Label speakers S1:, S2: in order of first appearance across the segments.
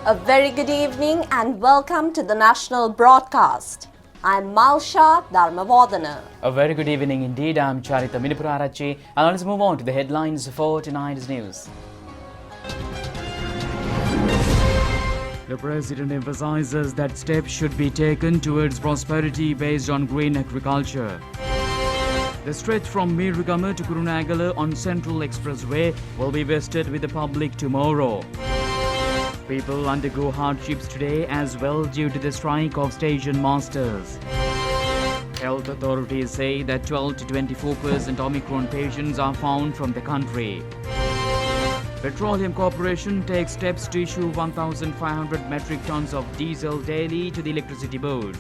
S1: A very good evening and welcome to the national broadcast. I'm Malsha Dharmavardhana.
S2: A very good evening indeed. I'm Charita Minipurarachi, and let's move on to the headlines for tonight's news. The President emphasizes that steps should be taken towards prosperity based on green agriculture. The stretch from Mirugama to Kurunagala on Central Expressway will be visited with the public tomorrow. People undergo hardships today as well due to the strike of station masters. Health authorities say that 12 to 24% Omicron patients are found from the country. Petroleum Corporation takes steps to issue 1,500 metric tons of diesel daily to the Electricity Board.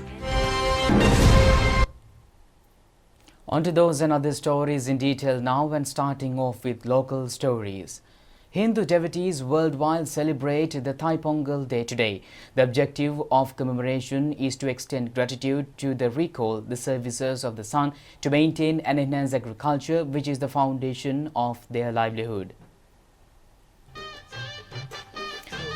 S2: On to those and other stories in detail now, and starting off with local stories. Hindu devotees worldwide celebrate the Thai Pongal Day today. The objective of commemoration is to extend gratitude to the recall the services of the sun to maintain and enhance agriculture, which is the foundation of their livelihood.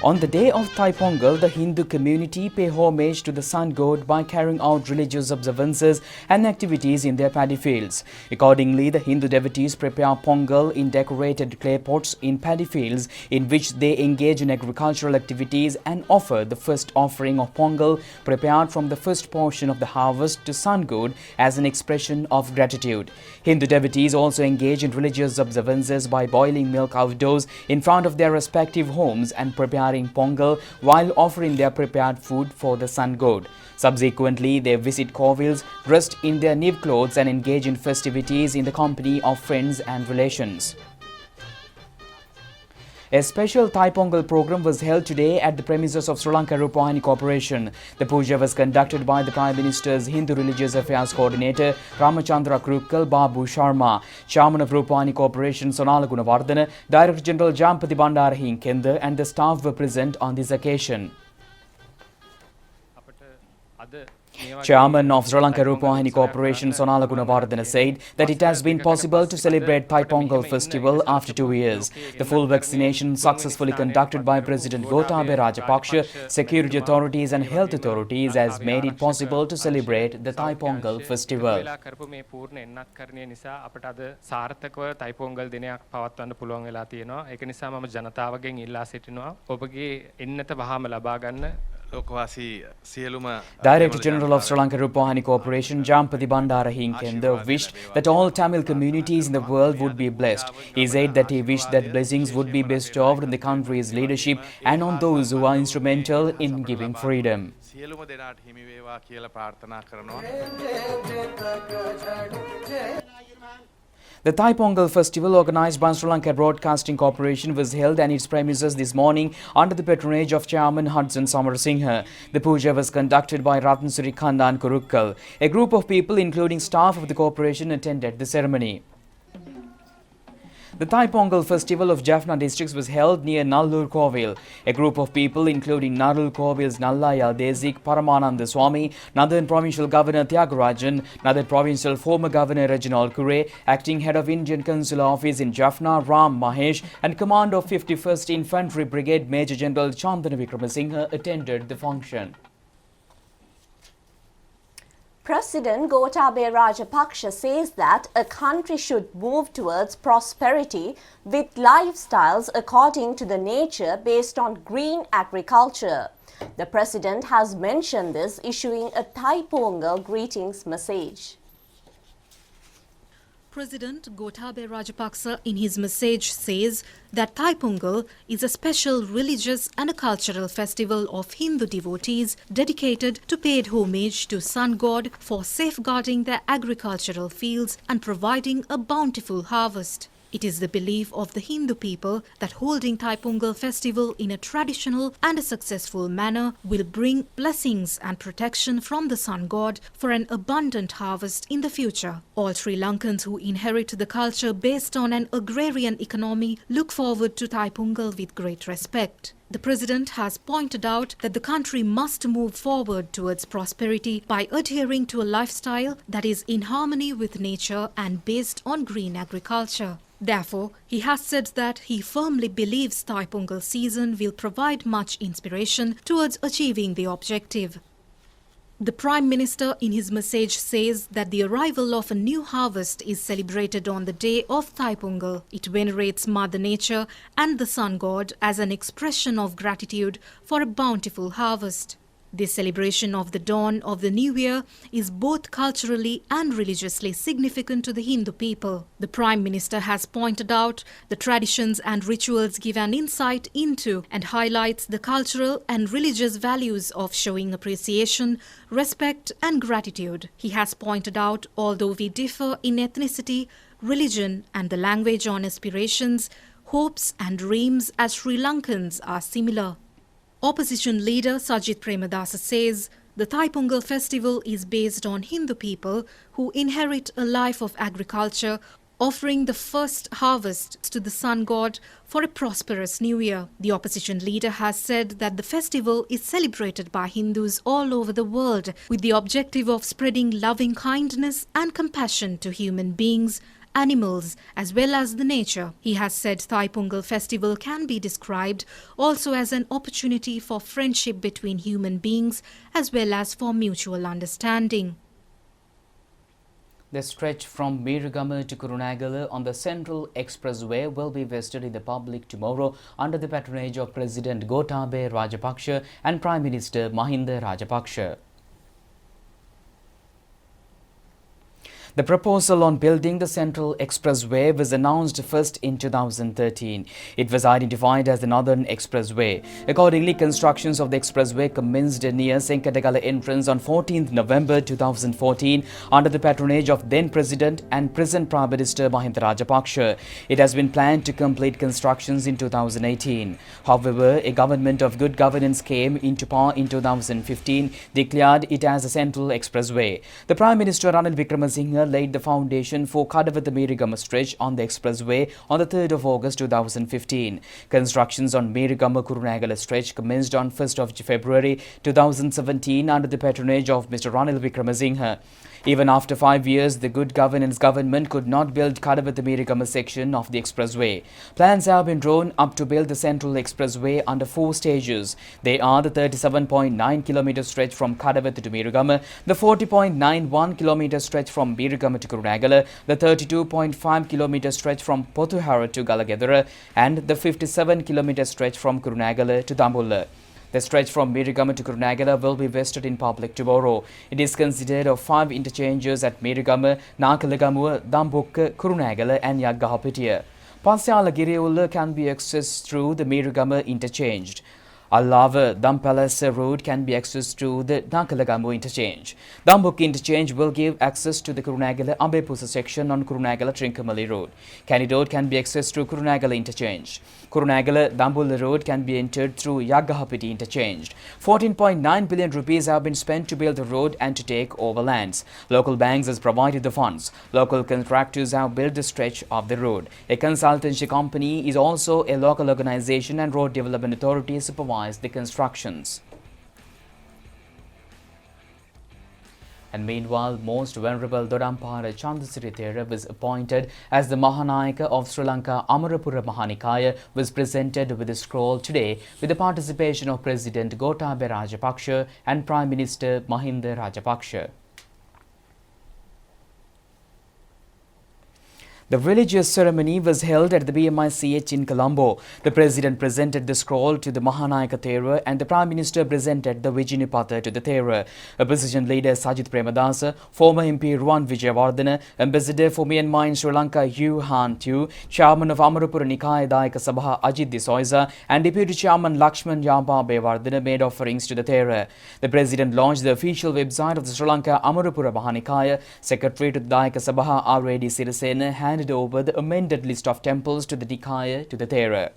S2: On the day of Thai Pongal, the Hindu community pay homage to the sun god by carrying out religious observances and activities in their paddy fields. Accordingly, the Hindu devotees prepare Pongal in decorated clay pots in paddy fields, in which they engage in agricultural activities and offer the first offering of Pongal prepared from the first portion of the harvest to sun god as an expression of gratitude. Hindu devotees also engage in religious observances by boiling milk outdoors in front of their respective homes and preparing Pongal while offering their prepared food for the sun god. Subsequently, they visit Kovils dressed in their new clothes and engage in festivities in the company of friends and relations. A special Thai Pongal program was held today at the premises of Lanka Rupavahini Corporation. The puja was conducted by the Prime Minister's Hindu Religious Affairs Coordinator Ramachandra Krukkal Babu Sharma, Chairman of Rupavahini Corporation Sonala Gunawardena, Director General Jampati Bandara Kenda, and the staff were present on this occasion. Chairman of Sri Lanka Rupavahini Corporation Sonala Gunawardena said that it has been possible to celebrate Thai Pongal festival after 2 years. The full vaccination successfully conducted by President Gotabaya Rajapaksa, security authorities and health authorities has made it possible to celebrate the Thai Pongal festival. Director General of Sri Lanka Rupavahini Corporation Jampati Bandara Kenda wished that all Tamil communities in the world would be blessed. He said that he wished that blessings would be bestowed on the country's leadership and on those who are instrumental in giving freedom. The Thai Pongal festival, organized by Sri Lanka Broadcasting Corporation, was held at its premises this morning under the patronage of Chairman Hudson Samarasinghe. The puja was conducted by Ratnasuri Khandan Kurukkal. A group of people, including staff of the corporation, attended the ceremony. The Thai Pongal festival of Jaffna districts was held near Nallur Kovil. A group of people, including Nallur Kovil's Nallaya Desik Paramananda Swami, Northern Provincial Governor Tyagarajan, Northern Provincial former Governor Reginald Kure, Acting Head of Indian Consular Office in Jaffna Ram Mahesh, and Commander of 51st Infantry Brigade Major General Chandana Vikramasinghe attended the function.
S1: President Gotabaya Rajapaksa says that a country should move towards prosperity with lifestyles according to the nature based on green agriculture. The President has mentioned this issuing a Thai Pongal greetings message.
S3: President Gotabaya Rajapaksa in his message says that Thai Pongal is a special religious and a cultural festival of Hindu devotees dedicated to paid homage to Sun God for safeguarding their agricultural fields and providing a bountiful harvest. It is the belief of the Hindu people that holding Thai Pongal festival in a traditional and a successful manner will bring blessings and protection from the sun god for an abundant harvest in the future. All Sri Lankans who inherit the culture based on an agrarian economy look forward to Thai Pongal with great respect. The President has pointed out that the country must move forward towards prosperity by adhering to a lifestyle that is in harmony with nature and based on green agriculture. Therefore, he has said that he firmly believes Thai Pongal season will provide much inspiration towards achieving the objective. The Prime Minister in his message says that the arrival of a new harvest is celebrated on the day of Thai Pongal. It venerates Mother Nature and the Sun God as an expression of gratitude for a bountiful harvest. This celebration of the dawn of the new year is both culturally and religiously significant to the Hindu people. The Prime Minister has pointed out the traditions and rituals give an insight into and highlights the cultural and religious values of showing appreciation, respect and gratitude. He has pointed out, although we differ in ethnicity, religion and the language on aspirations, hopes and dreams as Sri Lankans are similar. Opposition leader Sajith Premadasa says the Thai Pongal festival is based on Hindu people who inherit a life of agriculture, offering the first harvest to the sun god for a prosperous new year. The opposition leader has said that the festival is celebrated by Hindus all over the world with the objective of spreading loving kindness and compassion to human beings, animals as well as the nature. He has said Thai Pongal festival can be described also as an opportunity for friendship between human beings as well as for mutual understanding.
S2: The stretch from Mirugama to Kurunegala on the Central Expressway will be vested in the public tomorrow under the patronage of President Gotabaya Rajapaksa and Prime Minister Mahinda Rajapaksa. The proposal on building the Central Expressway was announced first in 2013. It was identified as the Northern Expressway. Accordingly, constructions of the expressway commenced near Senkatagala entrance on 14th November 2014 under the patronage of then President and present Prime Minister Mahinda Rajapaksa. It has been planned to complete constructions in 2018. However, a government of good governance came into power in 2015, declared it as a Central Expressway. The Prime Minister Ranil Wickremesinghe laid the foundation for Kadawatha-Mirugama stretch on the expressway on the 3rd of August 2015. Constructions on Mirugama-Kurunegala stretch commenced on 1st of February 2017 under the patronage of Mr. Ranil Wickremesinghe. Even after 5 years, the Good Governance government could not build Kadawatha-Mirugama section of the expressway. Plans have been drawn up to build the Central Expressway under 4 stages. They are the 37.9 km stretch from Kadawatha to Mirugama, the 40.91 km stretch from Mirugama to Kurunegala, the 32.5 km stretch from Pothuhara to Galagedara, and the 57 km stretch from Kurunegala to Dambulla. The stretch from Mirugama to Kurunegala will be vested in public tomorrow. It is considered of 5 interchanges at Mirugama, Nakalagamuwa, Dambukka, Kurunegala and Yaggahapitiya. Pasyalagiriulla can be accessed through the Mirugama interchange. Allava Dampalasa road can be accessed through the Nakalagamu interchange. Dambuk interchange will give access to the Kurunegala Ambepusa section on Kurunegala Trincomalee road. Kandy road can be accessed through Kurunegala interchange. Kurunegala Dambulla road can be entered through Yaggahapiti interchange. 14.9 billion rupees have been spent to build the road and to take over lands. Local banks has provided the funds. Local contractors have built the stretch of the road. A consultancy company is also a local organization and road development authority supervise the constructions. And meanwhile, Most Venerable Dodampara Chandasiri Thera was appointed as the Mahanayaka of Sri Lanka. Amarapura Mahanikaya was presented with a scroll today with the participation of President Gotabaya Rajapaksa and Prime Minister Mahinda Rajapaksa. The religious ceremony was held at the BMICH in Colombo. The President presented the scroll to the Mahanayaka Thera and the Prime Minister presented the Vijinipata to the Thera. Opposition leader Sajith Premadasa, former MP Ruwan Wijewardena, Ambassador for Myanmar in Sri Lanka Yu Han Tu, Chairman of Amarapura Nikaya Dayaka Sabha Ajit Disoiza and Deputy Chairman Lakshman Yamba Bewardena made offerings to the Thera. The President launched the official website of the Sri Lanka Amarapura Mahanikaya. Secretary to the Dayaka Sabha R.A.D. Sirisena handed over the amended list of temples to the Nikaya to the Thera.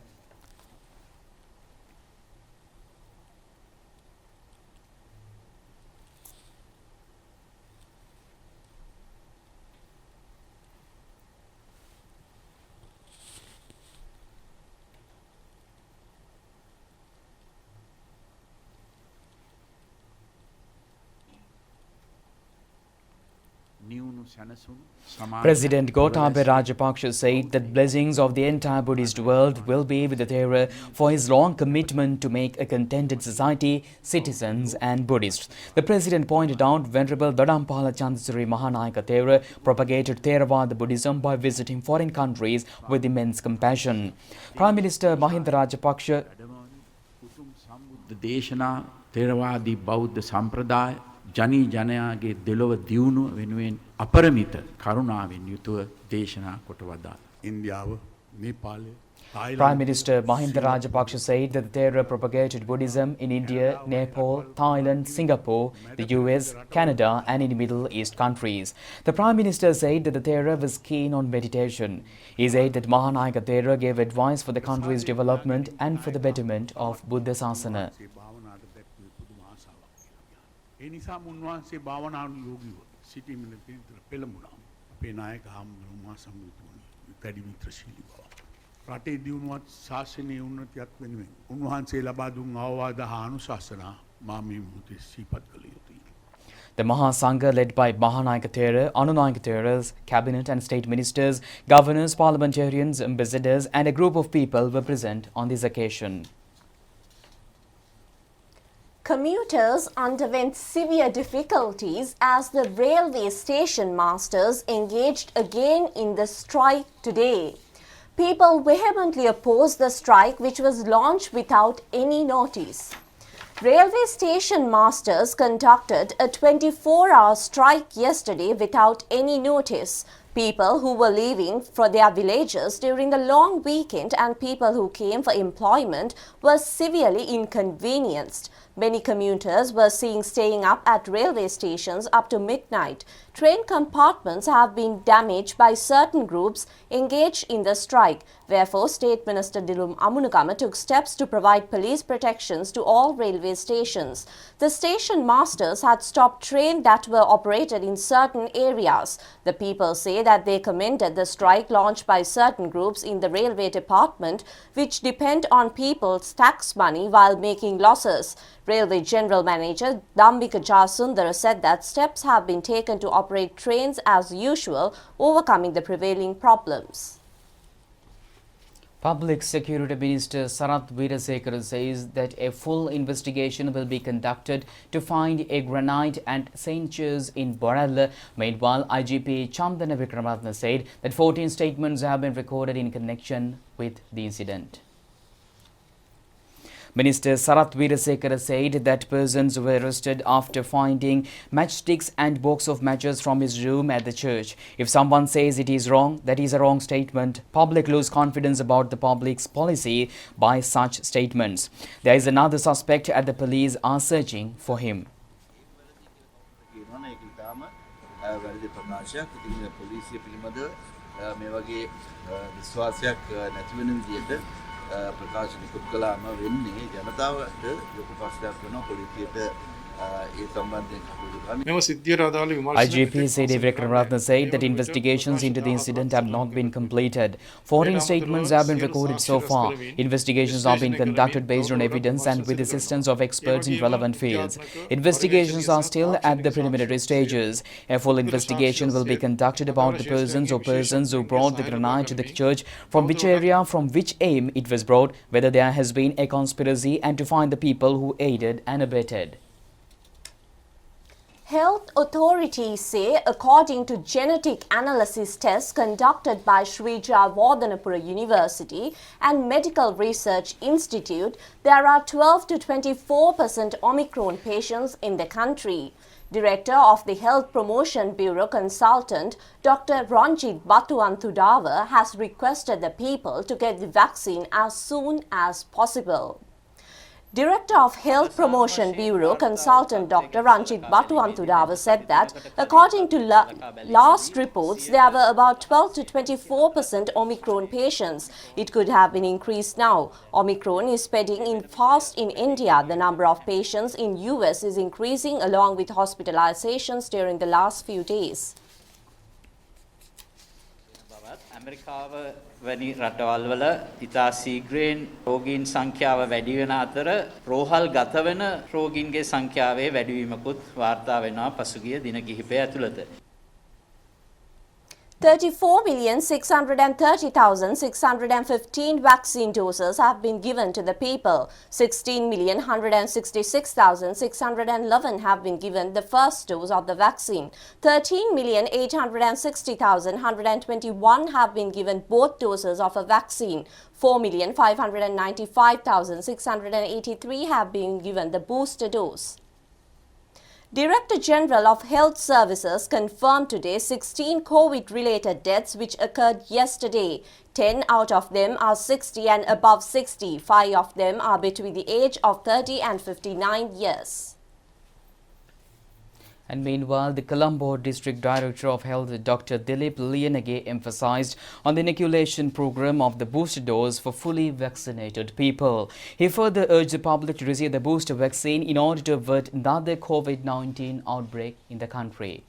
S2: President Gotabaya Rajapaksa said that blessings of the entire Buddhist world will be with the Thera for his long commitment to make a contented society, citizens and Buddhists. The president pointed out Venerable Dadampala Chandrasri Mahanayaka Thera propagated Theravada Buddhism by visiting foreign countries with immense compassion. Prime Minister Mahinda Rajapaksa
S4: දේශනා තෙරවාදී බෞද්ධ සම්ප්‍රදාය ජනී ජනයාගේ දෙලොව දියුණුව වෙනුවෙන් අපරමිත කරුණාවෙන් යුතුව දේශනා කොට වදාළා. ඉන්දියාව, නේපාලය,
S2: Prime Minister Mahinda Rajapaksa said that the Thera propagated Buddhism in India, Nepal, Thailand, Singapore, the US, Canada and in Middle East countries. The Prime Minister said that the Thera was keen on meditation. He said that Mahanayaka Thera gave advice for the country's development and for the betterment of Buddha Sasana.
S4: ඒ නිසා මුන්වහන්සේ භාවනානු යෝගීව සිටීමේ පිළිතුර පෙළඹුණා. අපේ නායක හාමුදුරුවෝ මා සම්බුදුනි වැඩි මිත්‍රශීලී බව. රටේ දියුණුවත් ශාසනීය උන්නතියක් වෙනුවෙන් උන්වහන්සේ ලබා දුන් අවවාද හා අනුශාසනා මා මේ මොහොතේ සිහිපත් කළ යුතුයි.
S2: The Mahasangha, led by Mahanayaka Thera, Anunayaka Theras, cabinet and state ministers, governors, parliamentarians, ambassadors and a group of people were present on this occasion.
S1: Commuters underwent severe difficulties as the railway station masters engaged again in the strike today. People vehemently opposed the strike, which was launched without any notice. Railway station masters conducted a 24-hour strike yesterday without any notice. People who were leaving for their villages during the long weekend and people who came for employment were severely inconvenienced. Many commuters were seen staying up at railway stations up to midnight. Train compartments have been damaged by certain groups engaged in the strike. Therefore, State Minister Dilum Amunagama took steps to provide police protections to all railway stations. The station masters had stopped trains that were operated in certain areas. The people say that they commended the strike launched by certain groups in the railway department, which depend on people's tax money while making losses. Railway General Manager Dambika Jasundara said that steps have been taken to operate trains as usual, overcoming the prevailing problems.
S2: Public Security Minister Sarath Weerasekara says that a full investigation will be conducted to find a granite and signatures in Borala. Meanwhile, IGP Chandana Vikramaratne said that 14 statements have been recorded in connection with the incident. Minister Sarath Weerasekara said that persons were arrested after finding matchsticks and box of matches from his room at the church. If someone says it is wrong, that is a wrong statement. Public lose confidence about the public's policy by such statements. There is another suspect and the police are searching for him.
S5: ප්‍රකාශ නිකුත් කළාම වෙන්නේ ජනතාවට ලොකු ප්‍රශ්නයක් වෙනවා පොලිසියට ඒ සම්බන්ධයෙන් කටයුතු කරන්න.
S6: මෙම සිද්ධියට අදාළ විමර්ශන
S2: IGP Sidi Vikramaratne said that investigations into the incident have not been completed. 14 statements have been recorded so far. Investigations are being conducted based on evidence and with the assistance of experts in relevant fields. Investigations are still at the preliminary stages. A full investigation will be conducted about the persons who brought the granite to the church, from which area, from which aim it was brought, whether there has been a conspiracy, and to find the people who aided and abetted.
S1: Health authorities say, according to genetic analysis tests conducted by Sri Jayewardenepura University and Medical Research Institute, there are 12 to 24% Omicron patients in the country. Director of the Health Promotion Bureau consultant Dr. Ranjit Batuantudava has requested the people to get the vaccine as soon as possible. Director of Health Promotion Bureau consultant Dr. Ranjit Batuantudava said that according to last reports, there were about 12 to 24% Omicron patients. It could have been increased now. Omicron is spreading fast in India. The number of patients in US is increasing along with hospitalizations during the last few days.
S7: ඇමරිකාව වැනි රටවල් වල ඉතා ශීඝ්‍රයෙන් රෝගීන් සංඛ්‍යාව වැඩි වෙන අතර රෝහල් ගත වෙන රෝගීන්ගේ සංඛ්‍යාවේ වැඩිවීමකුත් වාර්තා වෙනවා පසුගිය දින කිහිපය ඇතුළත.
S1: 34,630,615 vaccine doses have been given to the people. 16,166,611 have been given the first dose of the vaccine. 13,860,121 have been given both doses of a vaccine. 4,595,683 have been given the booster dose. Director General of Health Services confirmed today 16 COVID-related deaths which occurred yesterday. 10 out of them are 60 and above 60. 5 of them are between the age of 30 and 59 years.
S2: And meanwhile, the Colombo District Director of Health, Dr. Dilip Liyanage, emphasized on the inoculation program of the booster dose for fully vaccinated people. He further urged the public to receive the booster vaccine in order to avert another COVID-19 outbreak in the country.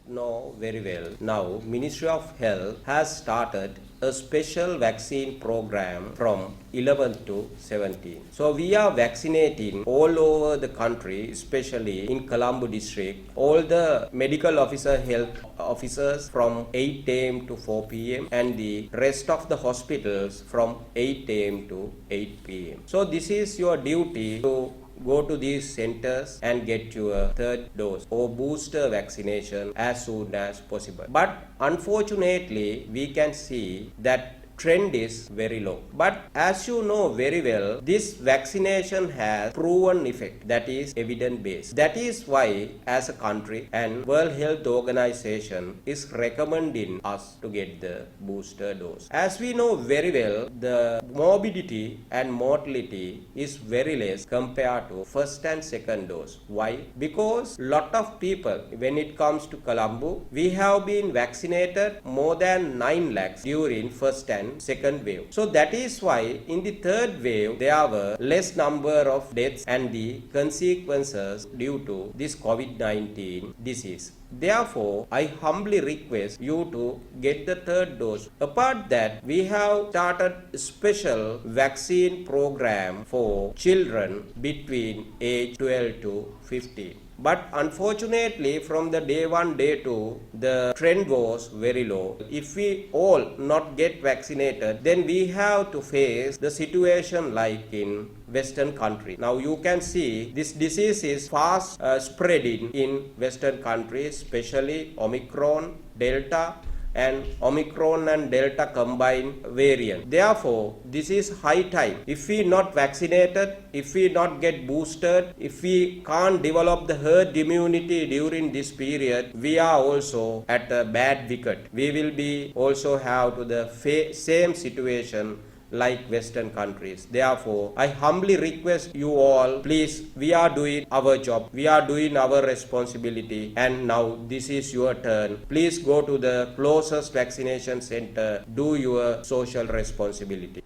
S6: Know very well. Now, Ministry of Health has started a special vaccine program from 11 to 17. So we are vaccinating all over the country, especially in Colombo district, all the medical officer, health officers from 8 am to 4 pm and the rest of the hospitals from 8 am to 8 pm. So this is your duty to go to these centers and get your third dose or booster vaccination as soon as possible. But unfortunately, we can see that trend is very low. But as you know very well, this vaccination has proven effect, that is evidence based. That is why as a country and World Health Organization is recommending us to get the booster dose. As we know very well, the morbidity and mortality is very less compared to first and second dose. Why? Because lot of people, when it comes to Colombo, we have been vaccinated more than 9 lakhs during first and second wave. So that is why in the third wave there were less number of deaths and the consequences due to this COVID-19 disease. Therefore, I humbly request you to get the third dose. Apart that, we have started a special vaccine program for children between age 12 to 15. But unfortunately, from the day 1, day 2, the trend was very low. If we all not get vaccinated, then we have to face the situation like in Western country. Now you can see this disease is fast spreading in Western countries, especially Omicron, Delta, and Omicron and Delta combined variant. Therefore, this is high time. If we not vaccinated, if we not get boosted, if we can't develop the herd immunity during this period, we are also at a bad wicket. We will be also have to the same situation like Western countries. Therefore, I humbly request you all, please, we are doing our job, we are doing our responsibility, and now this is your turn. Please go to the closest vaccination center, do your social responsibility.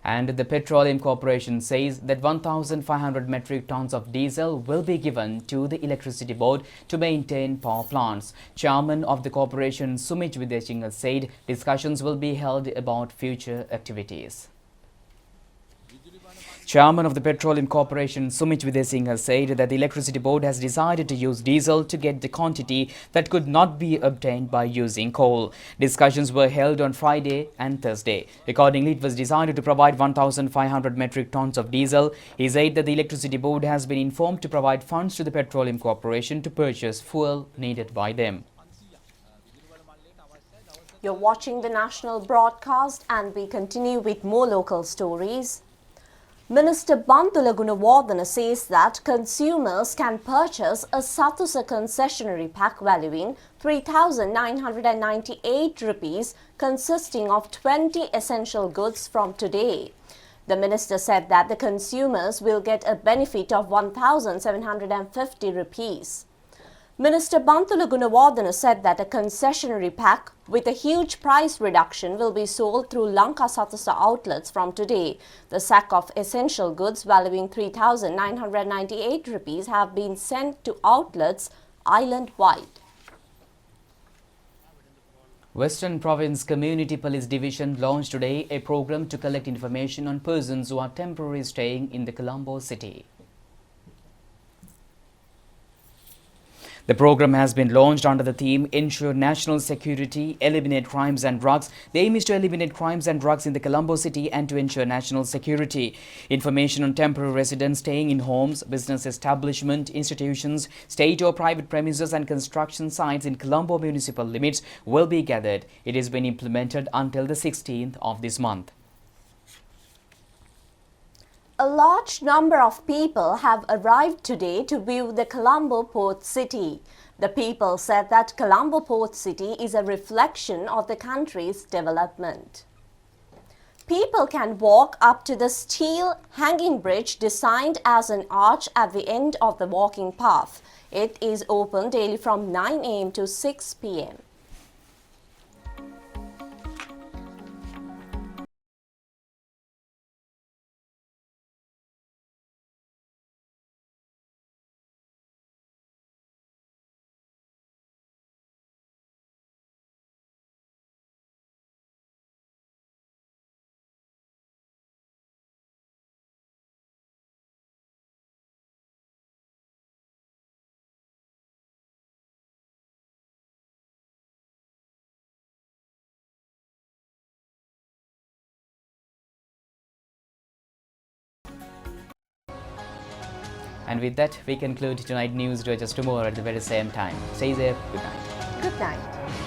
S2: And the Petroleum Corporation says that 1,500 metric tons of diesel will be given to the Electricity Board to maintain power plants. Chairman of the corporation, Sumit Videsinghe, said discussions will be held about future activities. Chairman of the Petroleum Corporation, Sumit Videsinghe, said that the Electricity Board has decided to use diesel to get the quantity that could not be obtained by using coal. Discussions were held on Friday and Thursday. Accordingly, it was decided to provide 1,500 metric tons of diesel. He said that the Electricity Board has been informed to provide funds to the Petroleum Corporation to purchase fuel needed by them.
S1: You're watching the national broadcast and we continue with more local stories. Minister Bantula Gunawardena says that consumers can purchase a Satusa concessionary pack valuing 3,998 rupees consisting of 20 essential goods from today. The minister said that the consumers will get a benefit of 1,750 rupees. Minister Bantula Gunawardena said that a concessionary pack with a huge price reduction will be sold through Lanka Satusa outlets from today. The sack of essential goods valuing 3,998 rupees have been sent to outlets island-wide.
S2: Western Province Community Police Division launched today a program to collect information on persons who are temporarily staying in the Colombo city. The program has been launched under the theme Ensure National Security, Eliminate Crimes and Drugs. The aim is to eliminate crimes and drugs in the Colombo city and to ensure national security. Information on temporary residents staying in homes, business establishment, institutions, state or private premises and construction sites in Colombo municipal limits will be gathered. It has been implemented until the 16th of this month.
S1: A large number of people have arrived today to view the Colombo port city. The people said that Colombo port city is a reflection of the country's development. People can walk up to the steel hanging bridge designed as an arch at the end of the walking path. It is open daily from 9 a.m. to 6 p.m.
S2: And with that, we conclude tonight's news. Do it just tomorrow at the very same time. Stay safe. Good night.
S1: Good night.